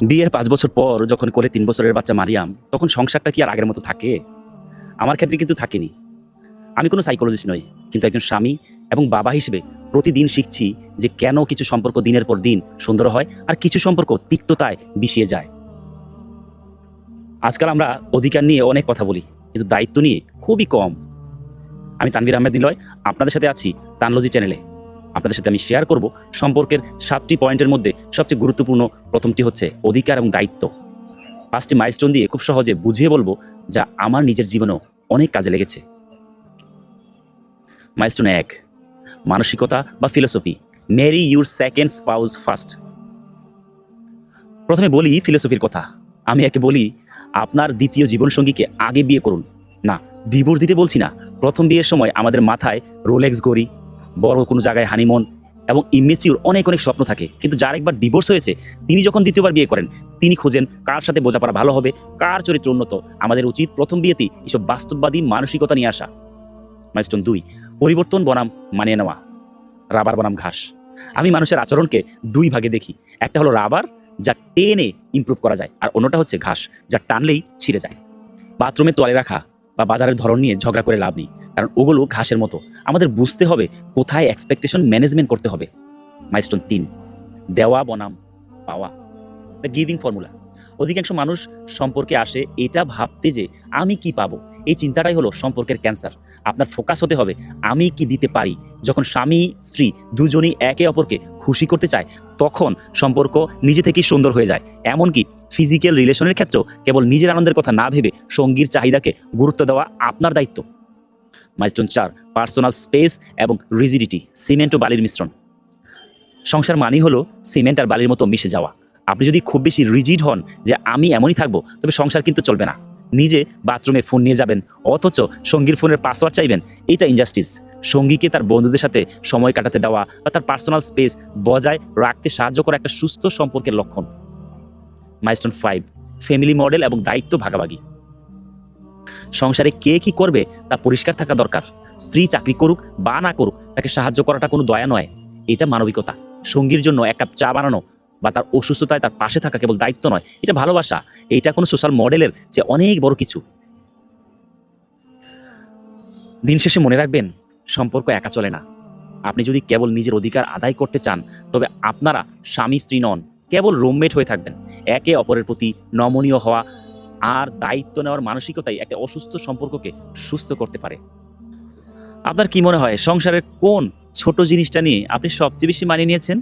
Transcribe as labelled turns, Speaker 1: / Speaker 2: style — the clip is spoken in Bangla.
Speaker 1: বিয়ের ৫ বছর পর যখন কোলে ৩ বছরের বাচ্চা মারিয়াম, তখন সংসারটা কি আর আগের মতো থাকে? আমার ক্ষেত্রে কিন্তু থাকেনি। আমি কোনো সাইকোলজিস্ট নই। কিন্তু একজন স্বামী এবং বাবা হিসেবে প্রতিদিন শিখছি যে কেন কিছু সম্পর্ক দিনের পর দিন সুন্দর হয় আর কিছু সম্পর্ক তিক্ততায় বিষিয়ে যায়। আজকাল আমরা অধিকার নিয়ে অনেক কথা বলি, কিন্তু দায়িত্ব নিয়ে খুবই কম। আমি তানভীর আহমেদ নিলয়, আপনাদের সাথে আছি তানলজি চ্যানেলে। আপনাদের সাথে আমি শেয়ার করব সম্পর্কের ৭টি পয়েন্টের মধ্যে সবচেয়ে গুরুত্বপূর্ণ প্রথমটি হচ্ছে অধিকার এবং দায়িত্ব। ৫টি মাইলস্টোন দিয়ে খুব সহজে বুঝিয়ে বলবো, যা আমার নিজের জীবনেও অনেক কাজে লেগেছে। মাইলস্টোন ১, মানসিকতা বা philosophy. Marry your second spouse first. প্রথমে বলি ফিলোসফির কথা। আমি একে বলি, আপনার দ্বিতীয় জীবনসঙ্গীকে আগে বিয়ে করুন। না, ডিভোর্স দিতে বলছি না। প্রথম বিয়ের সময় আমাদের মাথায় রোলেক্স ঘড়ি, বড় কোনো জায়গায় হানিমুন এবং ইমেচিউর অনেক স্বপ্ন থাকে। কিন্তু যার একবার ডিভোর্স হয়েছে, তিনি যখন দ্বিতীয়বার বিয়ে করেন, তিনি খোঁজেন কার সাথে বোঝাপড়া ভালো হবে, কার চরিত্র উন্নত। আমাদের উচিত প্রথম বিয়েতেই এসব বাস্তববাদী মানসিকতা নিয়ে আসা। মাইলস্টোন ২, পরিবর্তন বনাম মানিয়ে নেওয়া। রাবার বনাম ঘাস। আমি মানুষের আচরণকে ২ ভাগে দেখি। একটা হলো রাবার, যা টেনে ইমপ্রুভ করা যায়, আর অন্যটা হচ্ছে ঘাস, যা টানলেই ছিঁড়ে যায়। বাথরুমে তোয়ালে রাখা বা বাজারের ধরন নিয়ে ঝগড়া করে লাভ নেই, কারণ ওগুলো ঘাসের মতো। আমাদের বুঝতে হবে কোথায় এক্সপেকটেশন ম্যানেজমেন্ট করতে হবে। মাইলস্টোন ৩, দেওয়া বনাম পাওয়া, দ্য গিভিং ফর্মুলা। অধিকাংশ মানুষ সম্পর্কে আসে এটা ভাবতে যে আমি কি পাবো। এই চিন্তাটাই হলো সম্পর্কের ক্যান্সার। আপনার ফোকাস হতে হবে আমি কি দিতে পারি। যখন স্বামী স্ত্রী দুজনেই একে অপরকে খুশি করতে চায়, তখন সম্পর্ক নিজে থেকেই সুন্দর হয়ে যায়। এমনকি ফিজিক্যাল রিলেশনের ক্ষেত্রেও কেবল নিজের আনন্দের কথা না ভেবে সঙ্গীর চাহিদাকে গুরুত্ব দেওয়া আপনার দায়িত্ব। মাইলস্টোন ৪, পার্সোনাল স্পেস এবং রিজিডিটি। সিমেন্ট ও বালির মিশ্রণ। সংসার মানেই হলো সিমেন্ট আর বালির মতো মিশে যাওয়া। আপনি যদি খুব বেশি রিজিড হন যে আমি এমনই থাকবো, তবে সংসার কিন্তু চলবে না। নিজে বাথরুমে ফোন নিয়ে যাবেন, অথচ সঙ্গীর ফোনের পাসওয়ার্ড চাইবেন, এটা ইনজাস্টিস। সঙ্গীকে তার বন্ধুদের সাথে সময় কাটাতে দেওয়া বা তার পার্সোনাল স্পেস বজায় রাখতে সাহায্য করা একটা সুস্থ সম্পর্কের লক্ষণ। মাইলস্টোন ৫, ফ্যামিলি মডেল এবং দায়িত্ব ভাগাভাগি। সংসারে কে কি করবে তা পরিষ্কার থাকা দরকার। স্ত্রী চাকরি করুক বা না করুক, তাকে সাহায্য করাটা কোনো দয়া নয়, এটা মানবিকতা। সঙ্গীর জন্য ১ কাপ চা বানানো বা তার অসুস্থতায় তার পাশে থাকা কেবল দায়িত্ব নয়, এটা ভালোবাসা। এটা কোনো সোশ্যাল মডেলের চেয়ে অনেক বড় কিছু। দিন শেষে মনে রাখবেন, সম্পর্ক একা চলে না। আপনি যদি কেবল নিজের অধিকার আদায় করতে চান, তবে আপনারা স্বামী স্ত্রী নন, কেবল রুমমেট হয়ে থাকবেন। একে অপরের প্রতি নমনীয় হওয়া আর দায়িত্ব নেওয়ার মানসিকতাই একটা অসুস্থ সম্পর্ককে সুস্থ করতে পারে। আপনার কি মনে হয় সংসারের কোন ছোট জিনিসটা নিয়ে আপনি সবচেয়ে বেশি মানিয়ে নিয়েছেন?